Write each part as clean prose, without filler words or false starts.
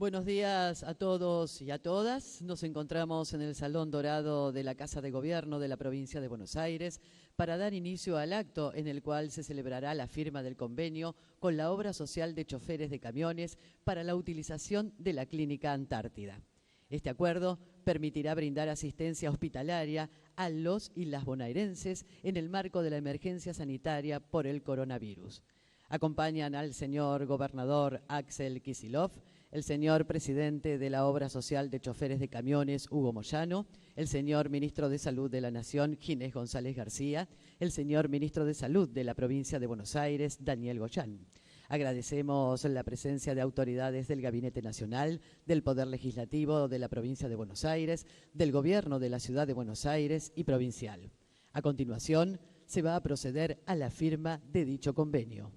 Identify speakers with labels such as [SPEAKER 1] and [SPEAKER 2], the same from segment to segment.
[SPEAKER 1] Buenos días a todos y a todas. Nos encontramos en el Salón Dorado de la Casa de Gobierno de la provincia de Buenos Aires para dar inicio al acto en el cual se celebrará la firma del convenio con la obra social de choferes de camiones para la utilización de la Clínica Antártida. Este acuerdo permitirá brindar asistencia hospitalaria a los y las bonaerenses en el marco de la emergencia sanitaria por el coronavirus. Acompañan al señor gobernador Axel Kicillof, el señor presidente de la Obra Social de Choferes de Camiones, Hugo Moyano, el señor ministro de Salud de la Nación, Ginés González García, el señor ministro de Salud de la provincia de Buenos Aires, Daniel Goyán. Agradecemos la presencia de autoridades del Gabinete Nacional, del Poder Legislativo de la provincia de Buenos Aires, del Gobierno de la Ciudad de Buenos Aires y provincial. A continuación, se va a proceder a la firma de dicho convenio.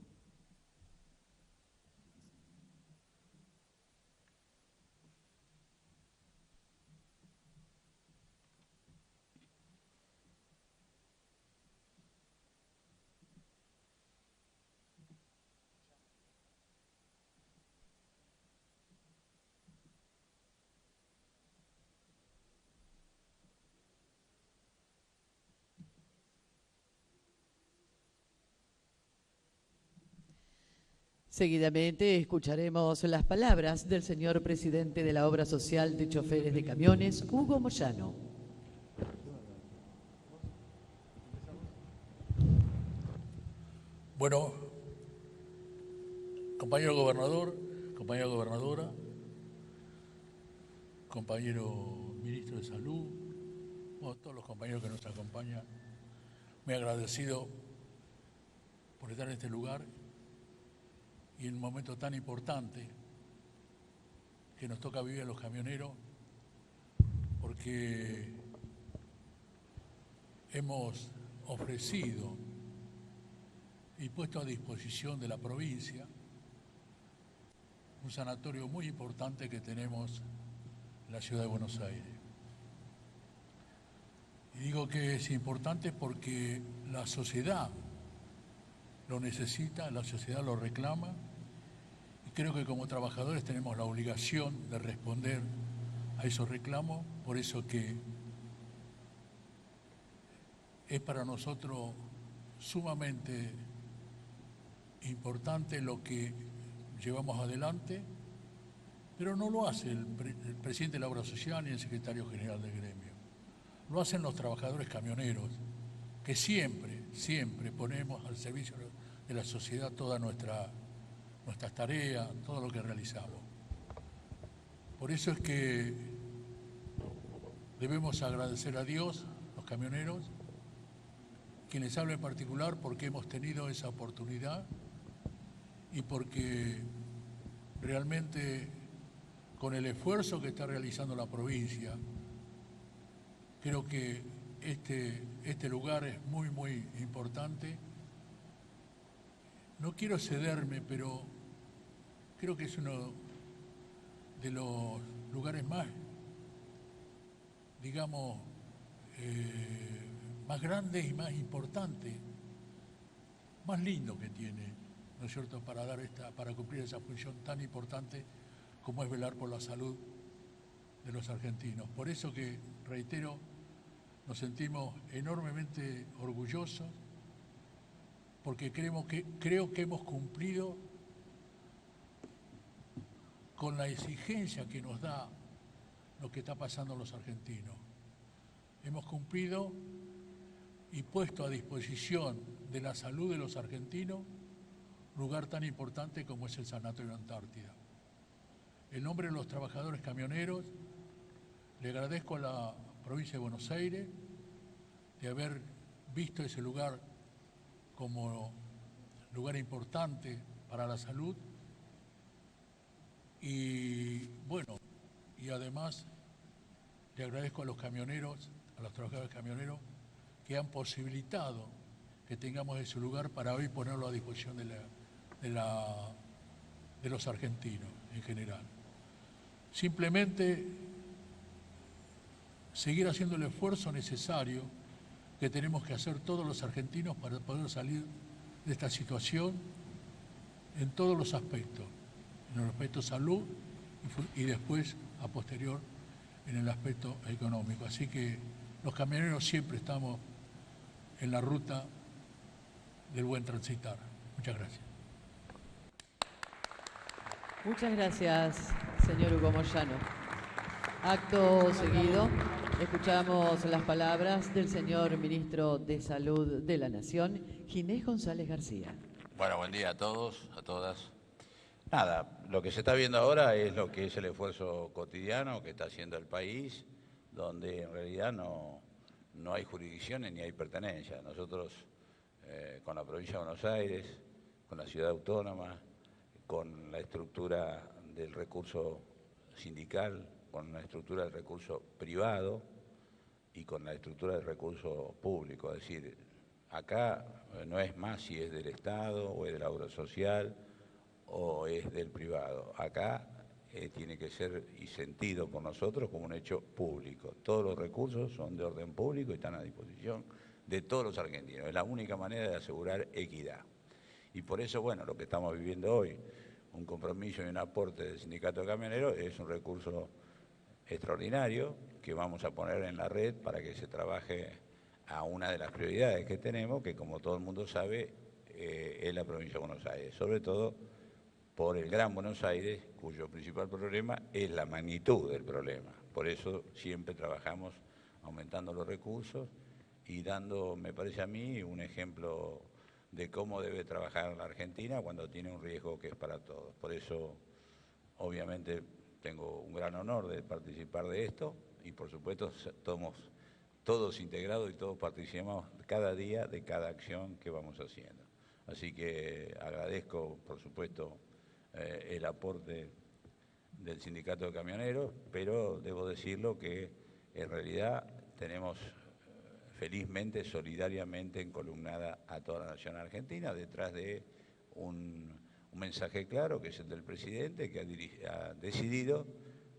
[SPEAKER 1] Seguidamente escucharemos las palabras del señor presidente de la Obra Social de Choferes de Camiones, Hugo Moyano.
[SPEAKER 2] Bueno, compañero gobernador, compañera gobernadora, compañero ministro de Salud, bueno, todos los compañeros que nos acompañan, muy agradecido por estar en este lugar y en un momento tan importante que nos toca vivir a los camioneros, porque hemos ofrecido y puesto a disposición de la provincia un sanatorio muy importante que tenemos en la ciudad de Buenos Aires. Y digo que es importante porque la sociedad lo necesita, la sociedad lo reclama, y creo que como trabajadores tenemos la obligación de responder a esos reclamos, por eso que es para nosotros sumamente importante lo que llevamos adelante, pero no lo hace el presidente de la Obra Social ni el secretario general del gremio. Lo hacen los trabajadores camioneros, que siempre ponemos al servicio de la sociedad todas nuestras tareas, todo lo que realizamos. Por eso es que debemos agradecer a Dios, los camioneros, quien les habla en particular porque hemos tenido esa oportunidad y porque realmente con el esfuerzo que está realizando la provincia, creo que este lugar es muy importante. No quiero cederme, pero creo que es uno de los lugares más, digamos, más grandes y más importantes, más lindo que tiene, ¿no es cierto?, para cumplir esa función tan importante como es velar por la salud de los argentinos. Por eso que, reitero, nos sentimos enormemente orgullosos, porque creo que hemos cumplido con la exigencia que nos da lo que está pasando a los argentinos. Hemos cumplido y puesto a disposición de la salud de los argentinos un lugar tan importante como es el Sanatorio Antártida. En nombre de los trabajadores camioneros, le agradezco a la provincia de Buenos Aires de haber visto ese lugar como lugar importante para la salud y bueno, y además le agradezco a los camioneros, a los trabajadores camioneros que han posibilitado que tengamos ese lugar para hoy ponerlo a disposición de los argentinos en general. Simplemente seguir haciendo el esfuerzo necesario que tenemos que hacer todos los argentinos para poder salir de esta situación en todos los aspectos, en el aspecto salud y después, a posterior, en el aspecto económico. Así que los camioneros siempre estamos en la ruta del buen transitar. Muchas gracias.
[SPEAKER 1] Muchas gracias, señor Hugo Moyano. Acto seguido, escuchamos las palabras del señor Ministro de Salud de la Nación, Ginés González García.
[SPEAKER 3] Bueno, buen día a todos, a todas. Nada, lo que se está viendo ahora es lo que es el esfuerzo cotidiano que está haciendo el país, donde en realidad no hay jurisdicciones ni hay pertenencia. Nosotros, con la provincia de Buenos Aires, con la ciudad autónoma, con la estructura del recurso sindical, con la estructura del recurso privado y con la estructura del recurso público. Es decir, acá no es más si es del Estado o es de la obra social o es del privado. Acá tiene que ser y sentido por nosotros como un hecho público. Todos los recursos son de orden público y están a disposición de todos los argentinos. Es la única manera de asegurar equidad. Y por eso, bueno, lo que estamos viviendo hoy, un compromiso y un aporte del Sindicato de Camioneros, es un recurso extraordinario que vamos a poner en la red para que se trabaje a una de las prioridades que tenemos, que como todo el mundo sabe, es la provincia de Buenos Aires, sobre todo por el Gran Buenos Aires, cuyo principal problema es la magnitud del problema. Por eso siempre trabajamos aumentando los recursos y dando, me parece a mí, un ejemplo de cómo debe trabajar la Argentina cuando tiene un riesgo que es para todos. Por eso, obviamente, tengo un gran honor de participar de esto y, por supuesto, somos todos integrados y todos participamos cada día de cada acción que vamos haciendo. Así que agradezco, por supuesto, el aporte del Sindicato de Camioneros, pero debo decirlo que en realidad tenemos felizmente, solidariamente encolumnada a toda la nación argentina detrás de un mensaje claro que es el del presidente, que ha decidido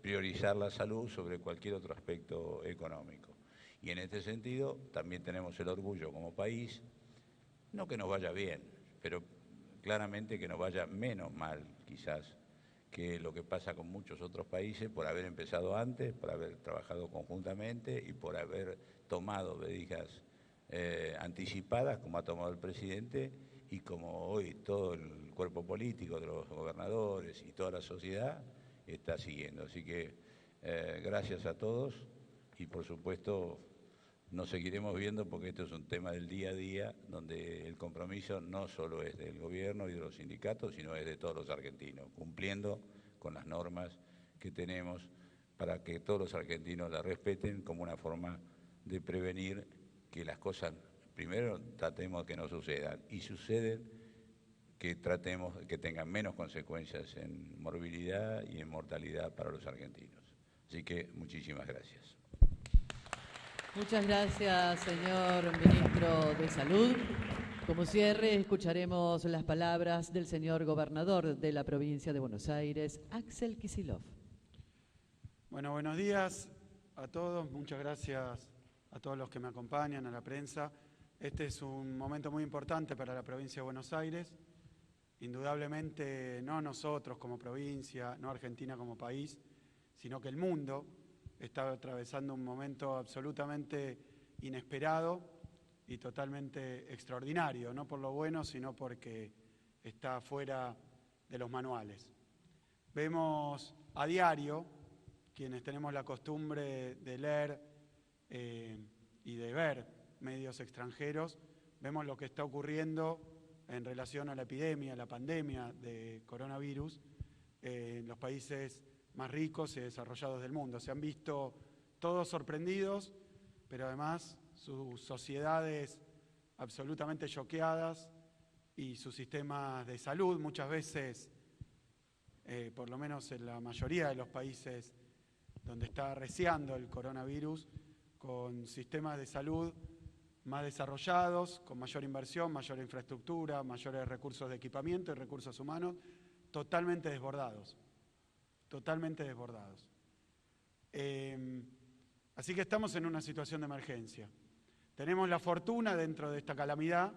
[SPEAKER 3] priorizar la salud sobre cualquier otro aspecto económico. Y en este sentido también tenemos el orgullo como país, no que nos vaya bien, pero claramente que nos vaya menos mal quizás que lo que pasa con muchos otros países por haber empezado antes, por haber trabajado conjuntamente y por haber tomado medidas anticipadas como ha tomado el presidente y como hoy todo el cuerpo político de los gobernadores y toda la sociedad está siguiendo. Así que gracias a todos y por supuesto nos seguiremos viendo porque esto es un tema del día a día donde el compromiso no solo es del gobierno y de los sindicatos, sino es de todos los argentinos, cumpliendo con las normas que tenemos para que todos los argentinos la respeten como una forma de prevenir que las cosas, primero tratemos que no sucedan y suceden, que tratemos que tengan menos consecuencias en morbilidad y en mortalidad para los argentinos. Así que muchísimas gracias.
[SPEAKER 1] Muchas gracias, señor Ministro de Salud. Como cierre, escucharemos las palabras del señor gobernador de la provincia de Buenos Aires, Axel Kicillof.
[SPEAKER 4] Bueno, buenos días a todos. Muchas gracias a todos los que me acompañan, a la prensa. Este es un momento muy importante para la provincia de Buenos Aires. Indudablemente, no nosotros como provincia, no Argentina como país, sino que el mundo está atravesando un momento absolutamente inesperado y totalmente extraordinario, no por lo bueno, sino porque está fuera de los manuales. Vemos a diario, quienes tenemos la costumbre de leer y de ver medios extranjeros, vemos lo que está ocurriendo en relación a la epidemia, a la pandemia de coronavirus en los países más ricos y desarrollados del mundo. Se han visto todos sorprendidos, pero además sus sociedades absolutamente choqueadas y sus sistemas de salud, muchas veces, por lo menos en la mayoría de los países donde está arreciando el coronavirus, con sistemas de salud más desarrollados, con mayor inversión, mayor infraestructura, mayores recursos de equipamiento y recursos humanos, totalmente desbordados. Totalmente desbordados. Así que estamos en una situación de emergencia. Tenemos la fortuna dentro de esta calamidad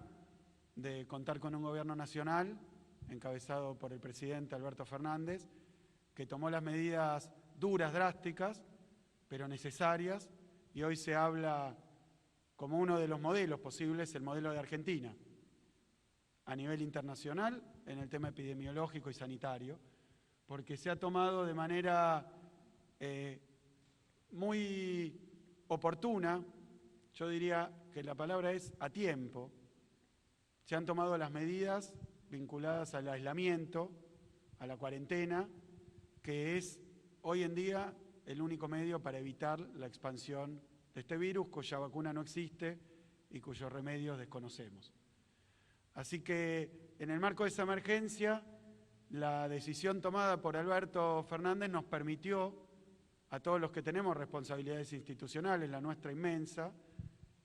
[SPEAKER 4] de contar con un gobierno nacional encabezado por el presidente Alberto Fernández, que tomó las medidas duras, drásticas, pero necesarias, y hoy se habla como uno de los modelos posibles, el modelo de Argentina, a nivel internacional, en el tema epidemiológico y sanitario, porque se ha tomado de manera muy oportuna, yo diría que la palabra es a tiempo, se han tomado las medidas vinculadas al aislamiento, a la cuarentena, que es hoy en día el único medio para evitar la expansión de este virus, cuya vacuna no existe y cuyos remedios desconocemos. Así que en el marco de esa emergencia, la decisión tomada por Alberto Fernández nos permitió, a todos los que tenemos responsabilidades institucionales, la nuestra inmensa,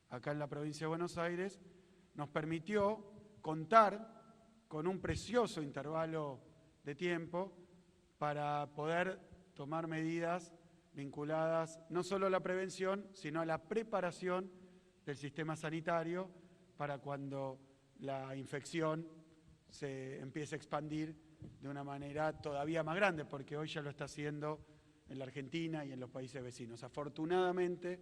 [SPEAKER 4] acá en la provincia de Buenos Aires, nos permitió contar con un precioso intervalo de tiempo para poder tomar medidas vinculadas no solo a la prevención, sino a la preparación del sistema sanitario para cuando la infección se empiece a expandir de una manera todavía más grande, porque hoy ya lo está haciendo en la Argentina y en los países vecinos. Afortunadamente,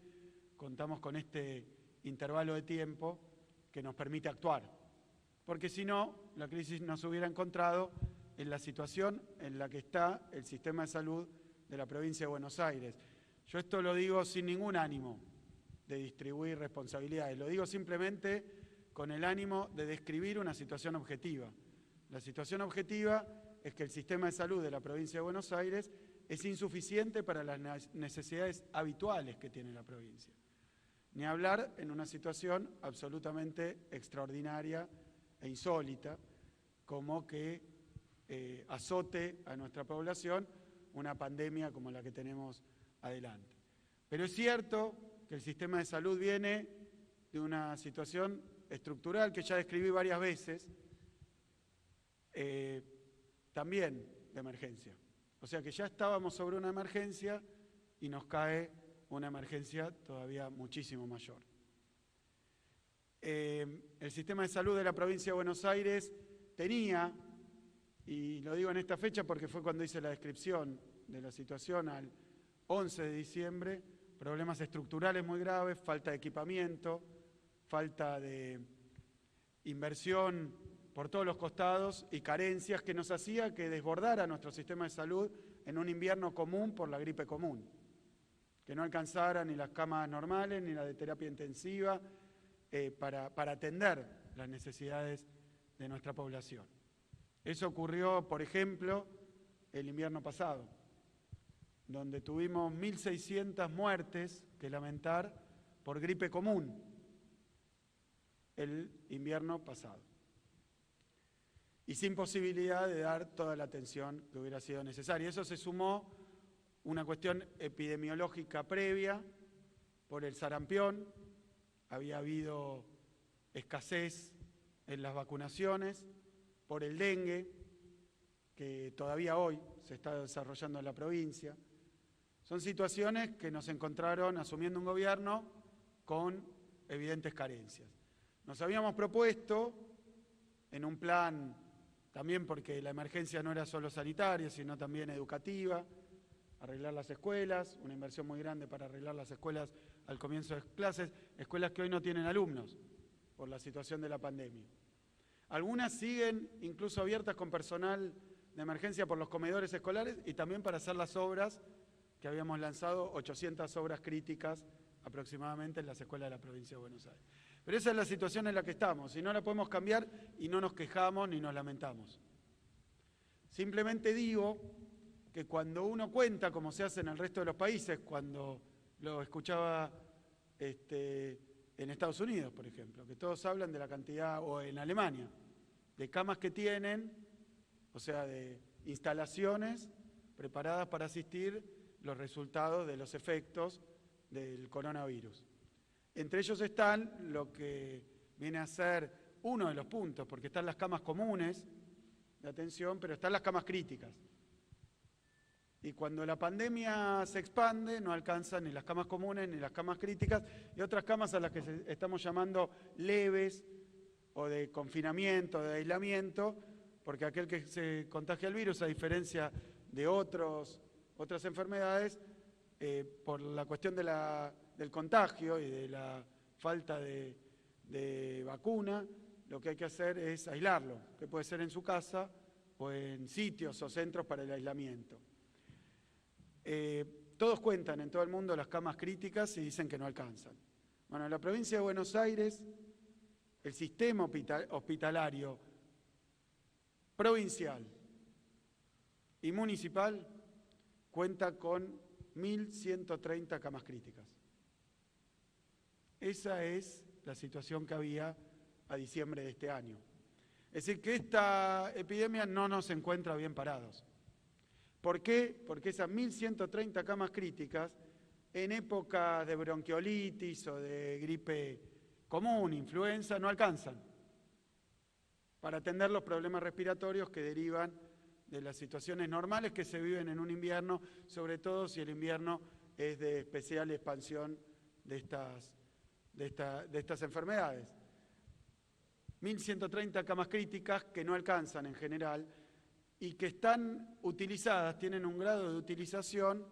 [SPEAKER 4] contamos con este intervalo de tiempo que nos permite actuar, porque si no, la crisis nos hubiera encontrado en la situación en la que está el sistema de salud de la provincia de Buenos Aires. Yo esto lo digo sin ningún ánimo de distribuir responsabilidades, lo digo simplemente con el ánimo de describir una situación objetiva. La situación objetiva es que el sistema de salud de la provincia de Buenos Aires es insuficiente para las necesidades habituales que tiene la provincia. Ni hablar en una situación absolutamente extraordinaria e insólita, como que azote a nuestra población una pandemia como la que tenemos adelante. Pero es cierto que el sistema de salud viene de una situación estructural que ya describí varias veces, también de emergencia. O sea que ya estábamos sobre una emergencia y nos cae una emergencia todavía muchísimo mayor. El sistema de salud de la provincia de Buenos Aires tenía, y lo digo en esta fecha porque fue cuando hice la descripción de la situación al 11 de diciembre, problemas estructurales muy graves, falta de equipamiento, falta de inversión por todos los costados y carencias que nos hacía que desbordara nuestro sistema de salud en un invierno común por la gripe común, que no alcanzara ni las camas normales ni la de terapia intensiva para atender las necesidades de nuestra población. Eso ocurrió, por ejemplo, el invierno pasado, donde tuvimos 1.600 muertes que lamentar por gripe común el invierno pasado, y sin posibilidad de dar toda la atención que hubiera sido necesaria. Eso se sumó una cuestión epidemiológica previa por el sarampión, había habido escasez en las vacunaciones, por el dengue, que todavía hoy se está desarrollando en la provincia. Son situaciones que nos encontraron asumiendo un gobierno con evidentes carencias. Nos habíamos propuesto en un plan, también porque la emergencia no era solo sanitaria, sino también educativa, arreglar las escuelas, una inversión muy grande para arreglar las escuelas al comienzo de clases, escuelas que hoy no tienen alumnos por la situación de la pandemia. Algunas siguen incluso abiertas con personal de emergencia por los comedores escolares y también para hacer las obras que habíamos lanzado, 800 obras críticas aproximadamente en las escuelas de la provincia de Buenos Aires. Pero esa es la situación en la que estamos y no la podemos cambiar y no nos quejamos ni nos lamentamos. Simplemente digo que cuando uno cuenta, como se hace en el resto de los países, cuando lo escuchaba en Estados Unidos, por ejemplo, que todos hablan de la cantidad, o en Alemania, de camas que tienen, o sea, de instalaciones preparadas para asistir los resultados de los efectos del coronavirus. Entre ellos están lo que viene a ser uno de los puntos, porque están las camas comunes de atención, pero están las camas críticas. Y cuando la pandemia se expande, no alcanzan ni las camas comunes ni las camas críticas, y otras camas a las que estamos llamando leves, o de confinamiento, de aislamiento, porque aquel que se contagia el virus, a diferencia de otras enfermedades por la cuestión del contagio y de la falta de vacuna. Lo que hay que hacer es aislarlo, que puede ser en su casa o en sitios o centros para el aislamiento. Todos cuentan en todo el mundo las camas críticas y dicen que no alcanzan. Bueno, en la provincia de Buenos Aires, el sistema hospitalario provincial y municipal cuenta con 1.130 camas críticas. Esa es la situación que había a diciembre de este año. Es decir, que esta epidemia no nos encuentra bien parados. ¿Por qué? Porque esas 1.130 camas críticas, en épocas de bronquiolitis o de gripe común, influenza, no alcanzan para atender los problemas respiratorios que derivan de las situaciones normales que se viven en un invierno, sobre todo si el invierno es de especial expansión de estas enfermedades. 1.130 camas críticas que no alcanzan en general y que están utilizadas, tienen un grado de utilización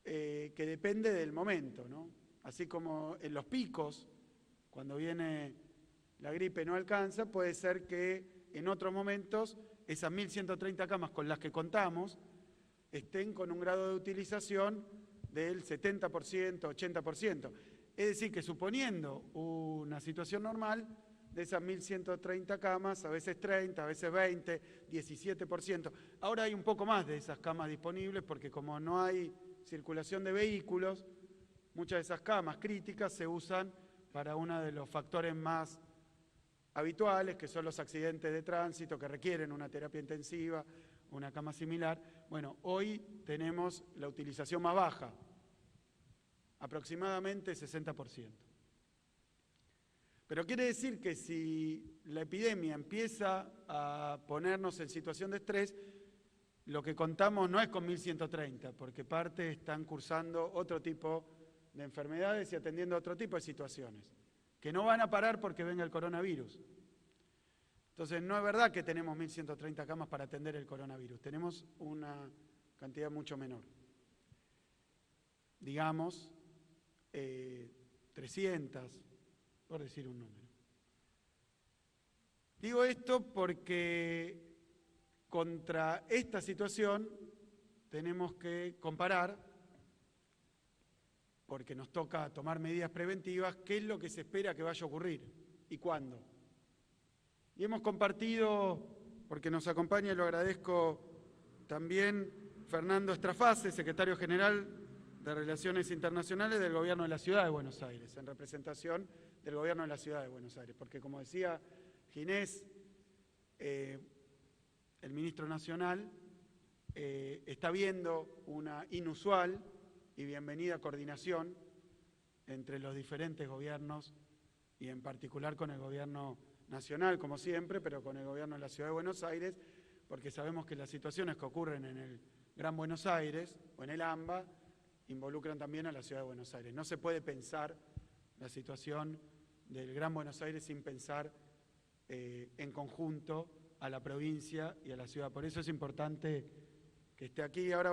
[SPEAKER 4] que depende del momento, ¿no? Así como en los picos, cuando viene la gripe no alcanza, puede ser que en otros momentos esas 1.130 camas con las que contamos estén con un grado de utilización del 70%, 80%. Es decir, que suponiendo una situación normal, de esas 1.130 camas, a veces 30, a veces 20, 17%. Ahora hay un poco más de esas camas disponibles porque como no hay circulación de vehículos, muchas de esas camas críticas se usan para uno de los factores más habituales, que son los accidentes de tránsito que requieren una terapia intensiva, una cama similar. Bueno, hoy tenemos la utilización más baja, aproximadamente 60%. Pero quiere decir que si la epidemia empieza a ponernos en situación de estrés, lo que contamos no es con 1.130, porque parte están cursando otro tipo de enfermedades y atendiendo otro tipo de situaciones, que no van a parar porque venga el coronavirus. Entonces, no es verdad que tenemos 1.130 camas para atender el coronavirus, tenemos una cantidad mucho menor. Digamos, 300, por decir un número. Digo esto porque contra esta situación tenemos que comparar, porque nos toca tomar medidas preventivas, qué es lo que se espera que vaya a ocurrir y cuándo. Y hemos compartido, porque nos acompaña y lo agradezco también, Fernando Estrafase, secretario general de Relaciones Internacionales del Gobierno de la Ciudad de Buenos Aires, en representación del Gobierno de la Ciudad de Buenos Aires, porque como decía Ginés, el ministro nacional está viendo una inusual y bienvenida coordinación entre los diferentes gobiernos y en particular con el gobierno nacional, como siempre, pero con el gobierno de la Ciudad de Buenos Aires, porque sabemos que las situaciones que ocurren en el Gran Buenos Aires o en el AMBA involucran también a la Ciudad de Buenos Aires. No se puede pensar la situación del Gran Buenos Aires sin pensar en conjunto a la provincia y a la ciudad. Por eso es importante que esté aquí. Ahora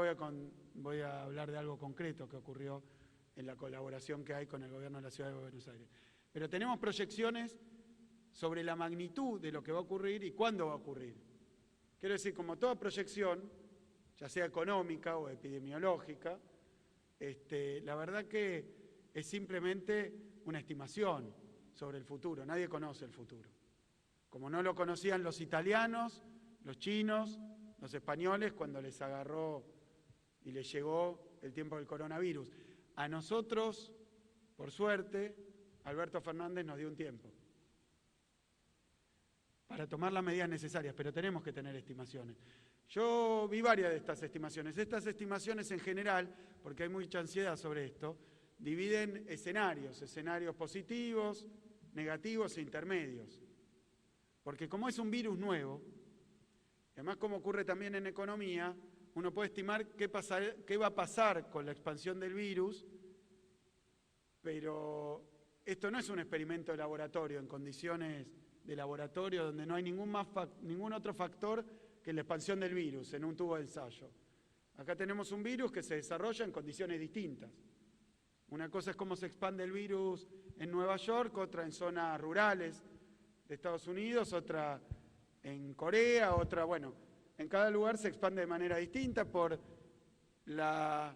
[SPEAKER 4] voy a hablar de algo concreto que ocurrió en la colaboración que hay con el gobierno de la Ciudad de Buenos Aires. Pero tenemos proyecciones sobre la magnitud de lo que va a ocurrir y cuándo va a ocurrir. Quiero decir, como toda proyección, ya sea económica o epidemiológica, la verdad que es simplemente una estimación sobre el futuro. Nadie conoce el futuro. Como no lo conocían los italianos, los chinos, los españoles cuando les agarró y les llegó el tiempo del coronavirus. A nosotros, por suerte, Alberto Fernández nos dio un tiempo para tomar las medidas necesarias, pero tenemos que tener estimaciones. Yo vi varias de estas estimaciones. Estas estimaciones en general, porque hay mucha ansiedad sobre esto, dividen escenarios positivos, negativos e intermedios. Porque como es un virus nuevo, además como ocurre también en economía, uno puede estimar qué va a pasar con la expansión del virus, pero esto no es un experimento de laboratorio, en condiciones de laboratorio donde no hay ningún otro factor que la expansión del virus en un tubo de ensayo. Acá tenemos un virus que se desarrolla en condiciones distintas. Una cosa es cómo se expande el virus en Nueva York, otra en zonas rurales de Estados Unidos, otra en Corea, otra, bueno, en cada lugar se expande de manera distinta por las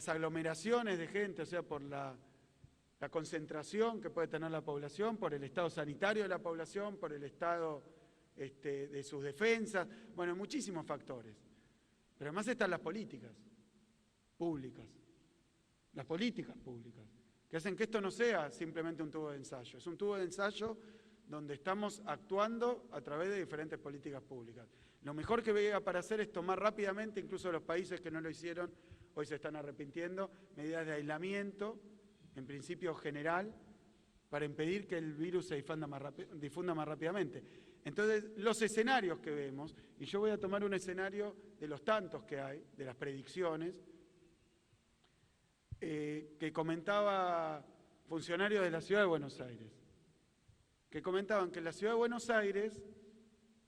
[SPEAKER 4] aglomeraciones de gente, o sea, por la concentración que puede tener la población, por el estado sanitario de la población, por el estado de sus defensas, bueno, muchísimos factores. Pero además están las políticas públicas, que hacen que esto no sea simplemente un tubo de ensayo, es un tubo de ensayo donde estamos actuando a través de diferentes políticas públicas. Lo mejor que vea para hacer es tomar rápidamente, incluso los países que no lo hicieron, hoy se están arrepintiendo, medidas de aislamiento, en principio general, para impedir que el virus se difunda más rápidamente. Entonces, los escenarios que vemos, y yo voy a tomar un escenario de los tantos que hay, de las predicciones, que comentaba funcionarios de la Ciudad de Buenos Aires, que comentaban que en la Ciudad de Buenos Aires,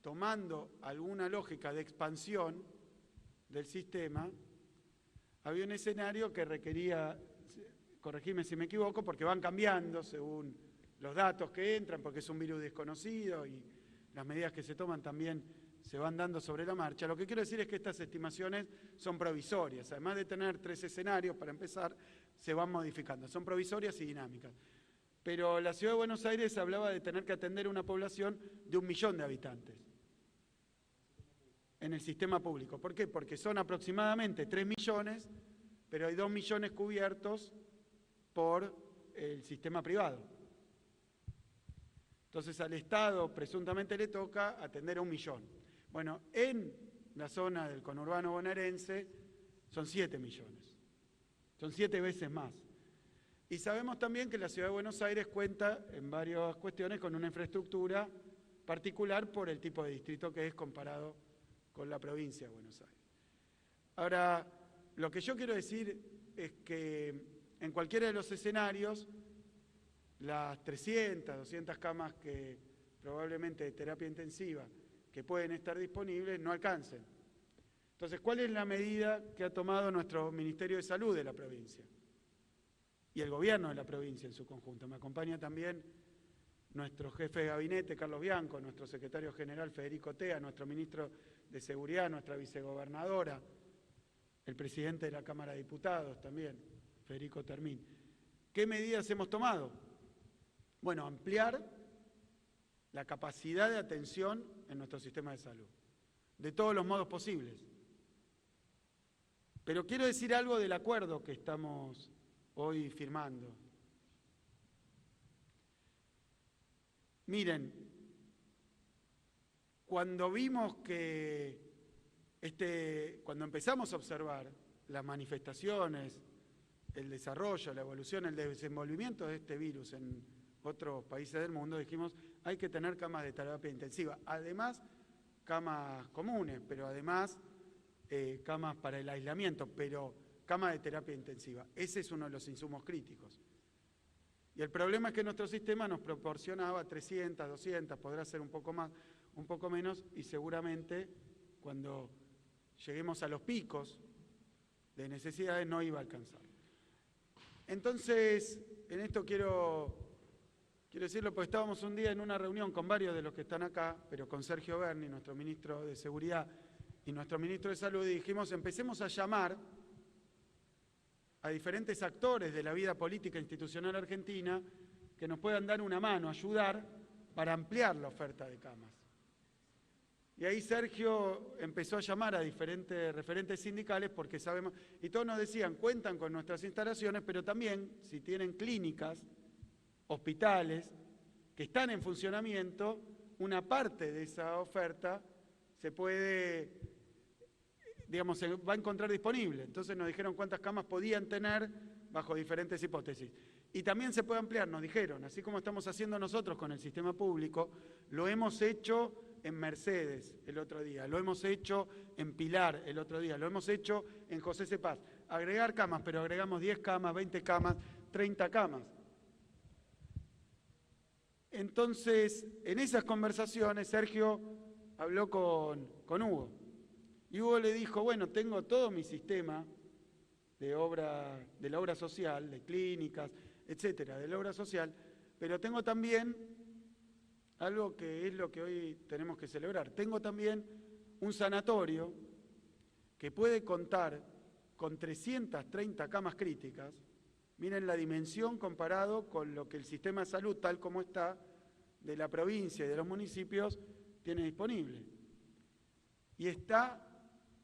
[SPEAKER 4] tomando alguna lógica de expansión del sistema, había un escenario que requería, corregime si me equivoco, porque van cambiando según los datos que entran, porque es un virus desconocido y las medidas que se toman también se van dando sobre la marcha. Lo que quiero decir es que estas estimaciones son provisorias. Además de tener 3 escenarios, para empezar, se van modificando. Son provisorias y dinámicas. Pero la Ciudad de Buenos Aires hablaba de tener que atender una población de 1 millón de habitantes en el sistema público. ¿Por qué? Porque son aproximadamente 3 millones, pero hay 2 millones cubiertos por el sistema privado. Entonces al Estado presuntamente le toca atender a 1 millón. Bueno, en la zona del conurbano bonaerense son 7 millones. Son 7 veces más. Y sabemos también que la Ciudad de Buenos Aires cuenta en varias cuestiones con una infraestructura particular por el tipo de distrito que es comparado con la provincia de Buenos Aires. Ahora, lo que yo quiero decir es que en cualquiera de los escenarios, las 300, 200 camas que probablemente de terapia intensiva que pueden estar disponibles no alcancen. Entonces, ¿cuál es la medida que ha tomado nuestro Ministerio de Salud de la provincia? Y el gobierno de la provincia en su conjunto. Me acompaña también nuestro jefe de gabinete, Carlos Bianco, nuestro secretario general, Federico Tea, nuestro ministro de Seguridad, nuestra vicegobernadora, el presidente de la Cámara de Diputados también, Federico Termín. ¿Qué medidas hemos tomado? Bueno, ampliar la capacidad de atención en nuestro sistema de salud, de todos los modos posibles. Pero quiero decir algo del acuerdo que estamos hoy firmando. Miren, cuando vimos que cuando empezamos a observar las manifestaciones, el desarrollo, la evolución, el desenvolvimiento de este virus en otros países del mundo, dijimos, hay que tener camas de terapia intensiva. Además, camas comunes, pero además camas para el aislamiento, pero camas de terapia intensiva. Ese es uno de los insumos críticos. Y el problema es que nuestro sistema nos proporcionaba 300, 200, podrá ser un poco más, un poco menos, y seguramente cuando lleguemos a los picos de necesidades no iba a alcanzar. Entonces, en esto quiero decirlo, porque estábamos un día en una reunión con varios de los que están acá, pero con Sergio Berni, nuestro ministro de Seguridad, y nuestro ministro de Salud, y dijimos, empecemos a llamar a diferentes actores de la vida política e institucional argentina que nos puedan dar una mano, ayudar para ampliar la oferta de camas. Y ahí Sergio empezó a llamar a diferentes referentes sindicales porque sabemos, y todos nos decían, cuentan con nuestras instalaciones, pero también si tienen clínicas, hospitales que están en funcionamiento, una parte de esa oferta se puede, digamos, se va a encontrar disponible. Entonces nos dijeron cuántas camas podían tener bajo diferentes hipótesis. Y también se puede ampliar, nos dijeron, así como estamos haciendo nosotros con el sistema público, lo hemos hecho en Mercedes el otro día, lo hemos hecho en Pilar el otro día, lo hemos hecho en José C. Paz. Agregar camas, pero agregamos 10 camas, 20 camas, 30 camas. Entonces, en esas conversaciones, Sergio habló con Hugo Y Hugo le dijo, bueno, tengo todo mi sistema de la obra social, de clínicas, etcétera, de la obra social, pero tengo también algo que es lo que hoy tenemos que celebrar. Tengo también un sanatorio que puede contar con 330 camas críticas. Miren la dimensión comparado con lo que el sistema de salud, tal como está, de la provincia y de los municipios, tiene disponible. Y está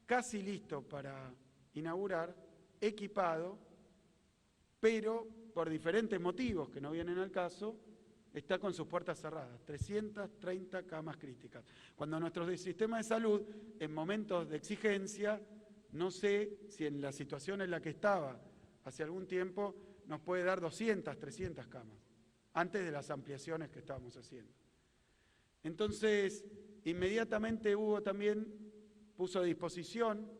[SPEAKER 4] casi listo para inaugurar, equipado, pero por diferentes motivos que no vienen al caso, está con sus puertas cerradas, 330 camas críticas. Cuando nuestro sistema de salud, en momentos de exigencia, no sé si en la situación en la que estaba hace algún tiempo, nos puede dar 200, 300 camas, antes de las ampliaciones que estábamos haciendo. Entonces, inmediatamente Hugo también puso a disposición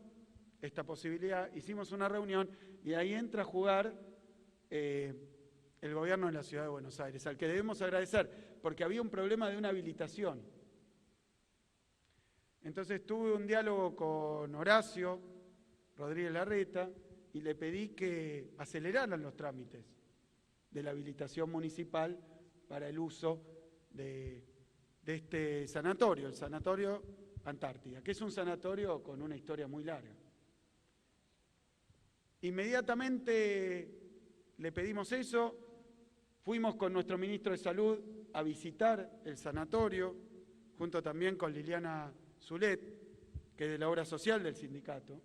[SPEAKER 4] esta posibilidad, hicimos una reunión y ahí entra a jugar el gobierno de la Ciudad de Buenos Aires, al que debemos agradecer, porque había un problema de una habilitación. Entonces tuve un diálogo con Horacio Rodríguez Larreta y le pedí que aceleraran los trámites de la habilitación municipal para el uso de este sanatorio, el Sanatorio Antártida, que es un sanatorio con una historia muy larga. Inmediatamente le pedimos eso, fuimos con nuestro ministro de Salud a visitar el sanatorio, junto también con Liliana Zulet, que es de la obra social del sindicato.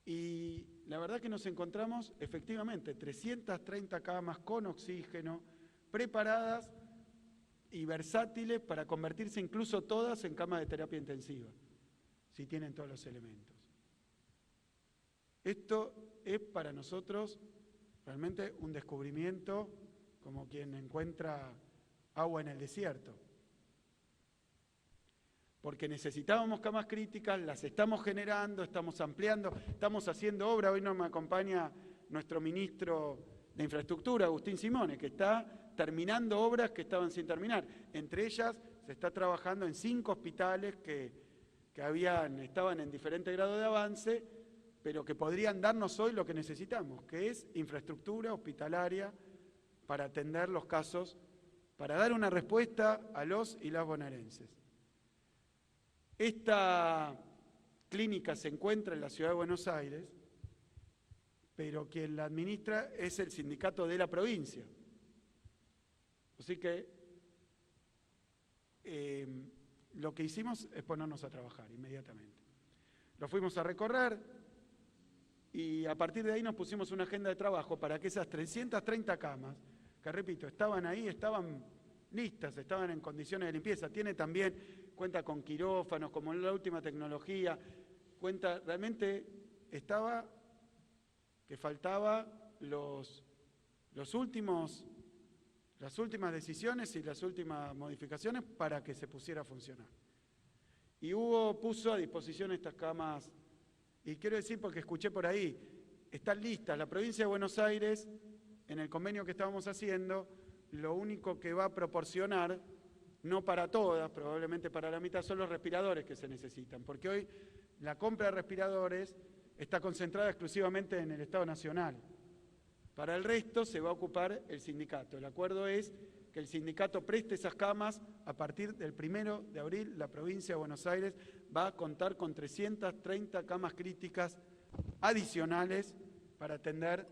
[SPEAKER 4] Y la verdad que nos encontramos efectivamente 330 camas con oxígeno, preparadas y versátiles para convertirse incluso todas en camas de terapia intensiva, si tienen todos los elementos. Esto es para nosotros realmente un descubrimiento como quien encuentra agua en el desierto. Porque necesitábamos camas críticas, las estamos generando, estamos ampliando, estamos haciendo obra. Hoy nos acompaña nuestro ministro de Infraestructura, Agustín Simone, que está terminando obras que estaban sin terminar. Entre ellas se está trabajando en 5 hospitales que estaban en diferente grado de avance, pero que podrían darnos hoy lo que necesitamos, que es infraestructura hospitalaria para atender los casos, para dar una respuesta a los y las bonaerenses. Esta clínica se encuentra en la Ciudad de Buenos Aires, pero quien la administra es el sindicato de la provincia. Así que lo que hicimos es ponernos a trabajar inmediatamente. Lo fuimos a recorrer y a partir de ahí nos pusimos una agenda de trabajo para que esas 330 camas, que repito, estaban ahí, estaban listas, estaban en condiciones de limpieza, cuenta con quirófanos, como en la última tecnología, realmente estaba que faltaba las últimas decisiones y las últimas modificaciones para que se pusiera a funcionar. Y Hugo puso a disposición estas camas, y quiero decir porque escuché por ahí, están listas. La provincia de Buenos Aires, en el convenio que estábamos haciendo, lo único que va a proporcionar, no para todas, probablemente para la mitad, son los respiradores que se necesitan, porque hoy la compra de respiradores está concentrada exclusivamente en el Estado Nacional. Para el resto se va a ocupar el sindicato. El acuerdo es que el sindicato preste esas camas. A partir del 1 de abril, la provincia de Buenos Aires va a contar con 330 camas críticas adicionales para atender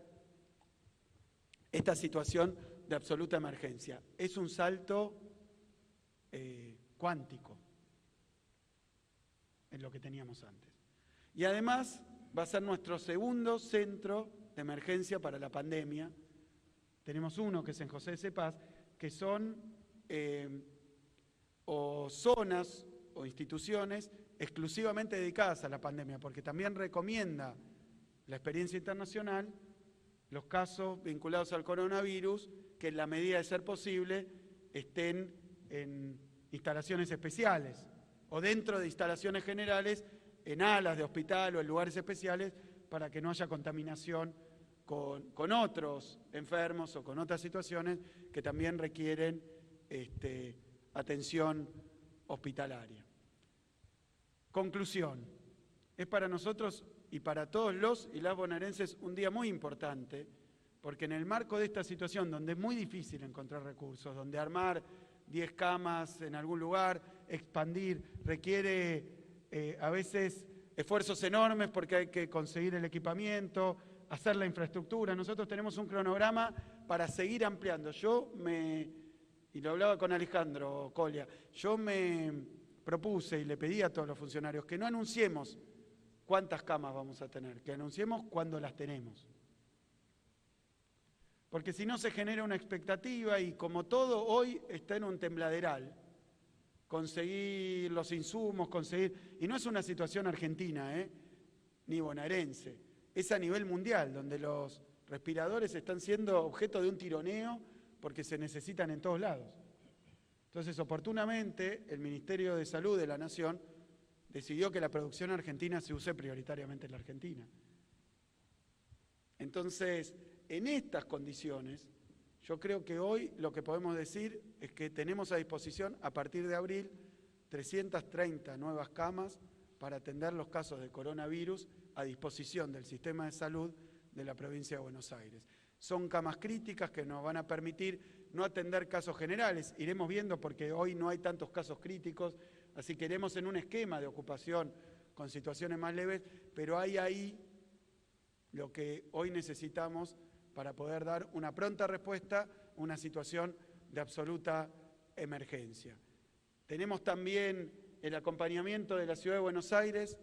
[SPEAKER 4] esta situación de absoluta emergencia. Es un salto cuántico en lo que teníamos antes. Y además va a ser nuestro segundo centro de emergencia para la pandemia. Tenemos uno que es en José de Cepaz, que son o zonas o instituciones exclusivamente dedicadas a la pandemia, porque también recomienda la experiencia internacional los casos vinculados al coronavirus que en la medida de ser posible estén en instalaciones especiales o dentro de instalaciones generales, en alas de hospital o en lugares especiales, para que no haya contaminación con otros enfermos o con otras situaciones que también requieren atención hospitalaria. Conclusión. Es para nosotros y para todos los y las bonaerenses un día muy importante, porque en el marco de esta situación, donde es muy difícil encontrar recursos, donde armar 10 camas en algún lugar, expandir, requiere a veces esfuerzos enormes porque hay que conseguir el equipamiento, hacer la infraestructura. Nosotros tenemos un cronograma para seguir ampliando. Y lo hablaba con Alejandro Colia, yo me propuse y le pedí a todos los funcionarios que no anunciemos cuántas camas vamos a tener, que anunciemos cuándo las tenemos. Porque si no se genera una expectativa y como todo hoy está en un tembladeral, conseguir los insumos, y no es una situación argentina, ni bonaerense, es a nivel mundial, donde los respiradores están siendo objeto de un tironeo porque se necesitan en todos lados. Entonces, oportunamente, el Ministerio de Salud de la Nación decidió que la producción argentina se use prioritariamente en la Argentina. Entonces, en estas condiciones, yo creo que hoy lo que podemos decir es que tenemos a disposición, a partir de abril, 330 nuevas camas para atender los casos de coronavirus a disposición del sistema de salud de la provincia de Buenos Aires. Son camas críticas que nos van a permitir no atender casos generales. Iremos viendo porque hoy no hay tantos casos críticos, así que iremos en un esquema de ocupación con situaciones más leves, pero hay ahí lo que hoy necesitamos para poder dar una pronta respuesta a una situación de absoluta emergencia. Tenemos también el acompañamiento de la Ciudad de Buenos Aires.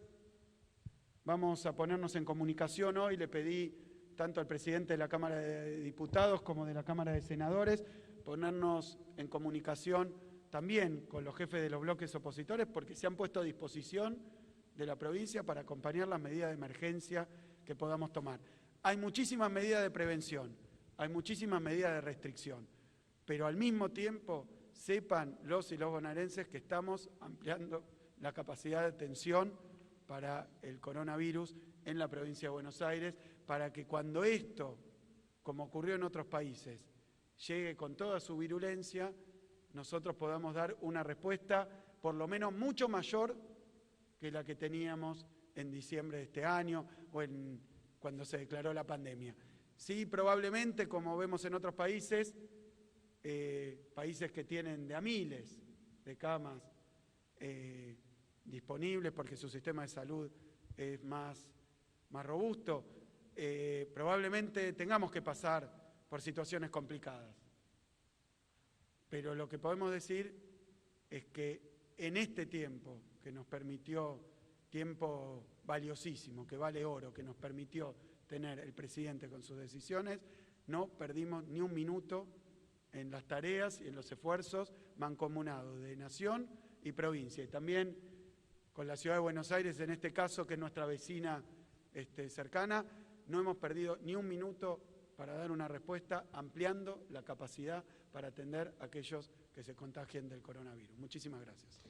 [SPEAKER 4] Vamos a ponernos en comunicación hoy, le pedí tanto al presidente de la Cámara de Diputados como de la Cámara de Senadores, ponernos en comunicación también con los jefes de los bloques opositores, porque se han puesto a disposición de la provincia para acompañar las medidas de emergencia que podamos tomar. Hay muchísimas medidas de prevención, hay muchísimas medidas de restricción, pero al mismo tiempo sepan los y los bonaerenses que estamos ampliando la capacidad de atención para el coronavirus en la provincia de Buenos Aires, para que cuando esto, como ocurrió en otros países, llegue con toda su virulencia, nosotros podamos dar una respuesta por lo menos mucho mayor que la que teníamos en diciembre de este año o cuando se declaró la pandemia. Sí, probablemente, como vemos en otros países, países que tienen de a miles de camas disponibles porque su sistema de salud es más robusto, probablemente tengamos que pasar por situaciones complicadas. Pero lo que podemos decir es que en este tiempo que nos permitió, tiempo valiosísimo, que vale oro, que nos permitió tener el presidente con sus decisiones, no perdimos ni un minuto en las tareas y en los esfuerzos mancomunados de nación y provincia. Y también con la Ciudad de Buenos Aires, en este caso, que es nuestra vecina cercana, no hemos perdido ni un minuto para dar una respuesta ampliando la capacidad para atender a aquellos que se contagien del coronavirus. Muchísimas gracias.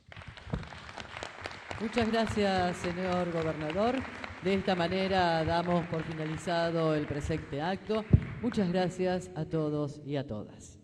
[SPEAKER 1] Muchas gracias, señor gobernador. De esta manera damos por finalizado el presente acto. Muchas gracias a todos y a todas.